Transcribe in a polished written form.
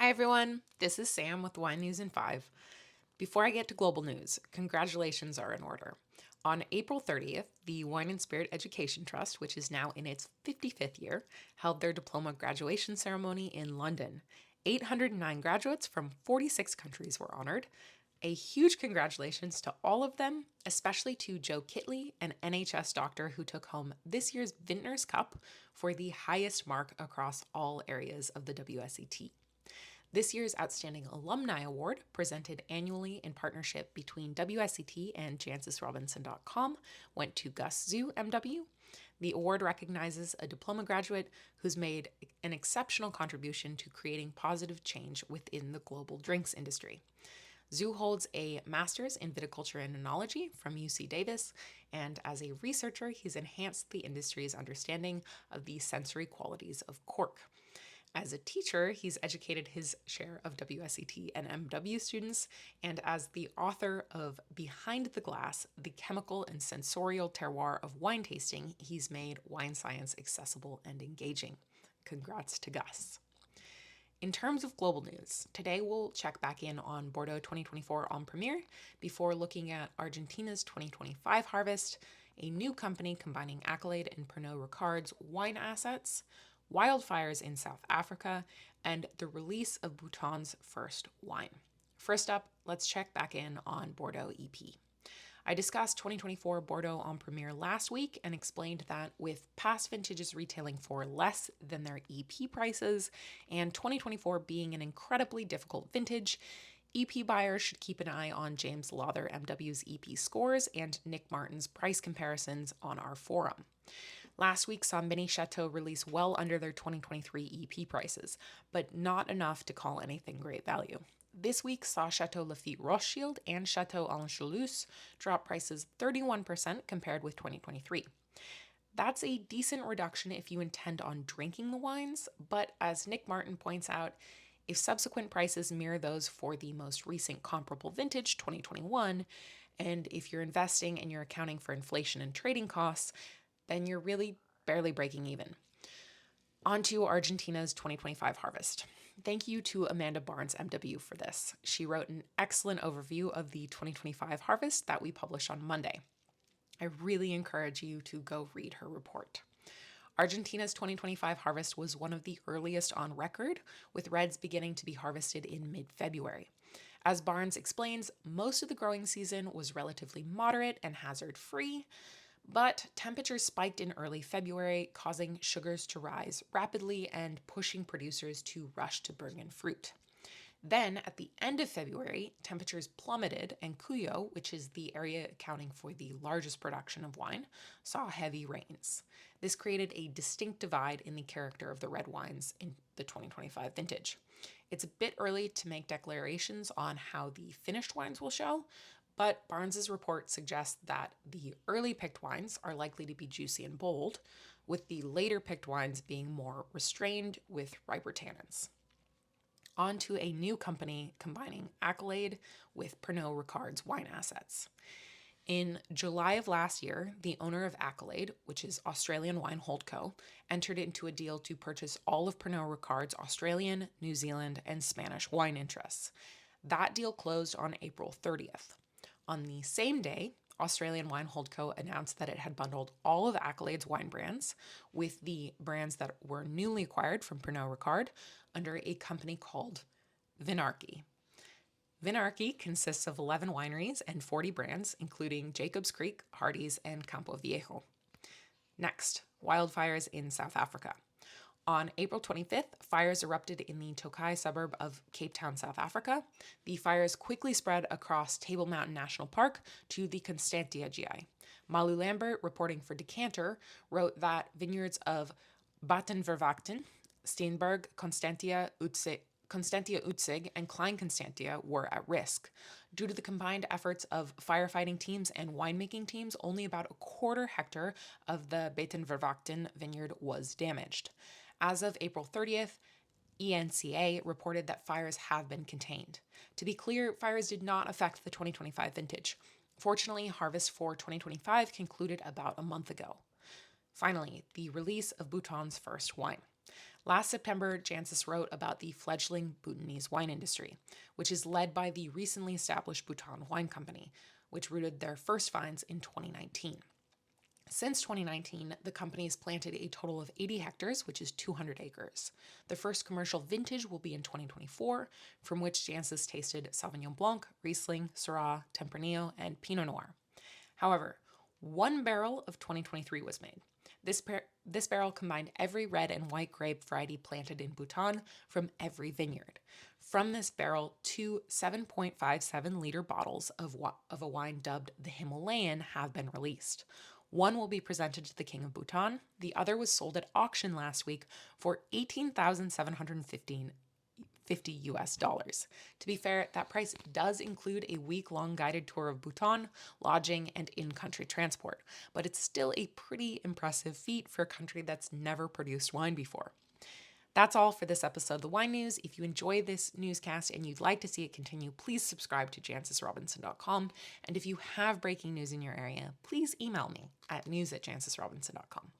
Hi everyone, this is Sam with Wine News in 5. Before I get to global news, congratulations are in order. On April 30th, the Wine and Spirit Education Trust, which is now in its 55th year, held their diploma graduation ceremony in London. 809 graduates from 46 countries were honored. A huge congratulations to all of them, especially to Joe Kitley, an NHS doctor who took home this year's Vintners Cup for the highest mark across all areas of the WSET. This year's Outstanding Alumni Award, presented annually in partnership between WSET and JancesRobinson.com, went to Gus Zhu, MW. The award recognizes a diploma graduate who's made an exceptional contribution to creating positive change within the global drinks industry. Zhu holds a master's in viticulture and enology from UC Davis, and as a researcher, he's enhanced the industry's understanding of the sensory qualities of cork. As a teacher, he's educated his share of WSET and MW students, and as the author of Behind the Glass, the chemical and sensorial terroir of wine tasting, he's made wine science accessible and engaging. Congrats to Gus. In terms of global news, today we'll check back in on Bordeaux 2024 en premiere before looking at Argentina's 2025 harvest, a new company combining Accolade and Pernod Ricard's wine assets, wildfires in South Africa, and the release of Bhutan's first wine. First up, let's check back in on Bordeaux EP. I discussed 2024 Bordeaux en premiere last week and explained that with past vintages retailing for less than their EP prices and 2024 being an incredibly difficult vintage, EP buyers should keep an eye on James Lawther MW's EP scores and Nick Martin's price comparisons on our forum. Last week saw many Chateaux release well under their 2023 EP prices, but not enough to call anything great value. This week saw Chateau Lafite Rothschild and Chateau Angelus drop prices 31% compared with 2023. That's a decent reduction if you intend on drinking the wines, but as Nick Martin points out, if subsequent prices mirror those for the most recent comparable vintage, 2021, and if you're investing and you're accounting for inflation and trading costs, then you're really barely breaking even. On to Argentina's 2025 harvest. Thank you to Amanda Barnes, MW, for this. She wrote an excellent overview of the 2025 harvest that we published on Monday. I really encourage you to go read her report. Argentina's 2025 harvest was one of the earliest on record, with reds beginning to be harvested in mid-February. As Barnes explains, most of the growing season was relatively moderate and hazard-free, but temperatures spiked in early February, causing sugars to rise rapidly and pushing producers to rush to bring in fruit. Then, at the end of February, temperatures plummeted, and Cuyo, which is the area accounting for the largest production of wine, saw heavy rains. This created a distinct divide in the character of the red wines in the 2025 vintage. It's a bit early to make declarations on how the finished wines will show, but Barnes's report suggests that the early picked wines are likely to be juicy and bold, with the later picked wines being more restrained with riper tannins. On to a new company combining Accolade with Pernod Ricard's wine assets. In July of last year, the owner of Accolade, which is Australian Wine Holdco, entered into a deal to purchase all of Pernod Ricard's Australian, New Zealand, and Spanish wine interests. That deal closed on April 30th. On the same day, Australian Wine Holdco announced that it had bundled all of Accolade's wine brands with the brands that were newly acquired from Pernod Ricard under a company called Vinarchy. Vinarchy consists of 11 wineries and 40 brands, including Jacobs Creek, Hardy's, and Campo Viejo. Next, wildfires in South Africa. On April 25th, fires erupted in the Tokai suburb of Cape Town, South Africa. The fires quickly spread across Table Mountain National Park to the Constantia GI. Malu Lambert, reporting for Decanter, wrote that vineyards of Baden-Verwachten, Steenberg, Constantia Utzig, and Klein Constantia were at risk. Due to the combined efforts of firefighting teams and winemaking teams, only about a quarter hectare of the Baden-Verwachten vineyard was damaged. As of April 30th, ENCA reported that fires have been contained. To be clear, fires did not affect the 2025 vintage. Fortunately, harvest for 2025 concluded about a month ago. Finally, the release of Bhutan's first wine. Last September, Jancis wrote about the fledgling Bhutanese wine industry, which is led by the recently established Bhutan Wine Company, which rooted their first vines in 2019. Since 2019, the company has planted a total of 80 hectares, which is 200 acres. The first commercial vintage will be in 2024, from which Jancis tasted Sauvignon Blanc, Riesling, Syrah, Tempranillo, and Pinot Noir. However, one barrel of 2023 was made. This barrel combined every red and white grape variety planted in Bhutan from every vineyard. From this barrel, two 7.57-liter bottles of a wine dubbed the Himalayan have been released. One will be presented to the King of Bhutan. The other was sold at auction last week for $18,750 US dollars. To be fair, that price does include a week-long guided tour of Bhutan, lodging, and in-country transport, but it's still a pretty impressive feat for a country that's never produced wine before. That's all for this episode of The Wine News. If you enjoy this newscast and you'd like to see it continue, please subscribe to jancisrobinson.com. And if you have breaking news in your area, please email me at news@jancisrobinson.com.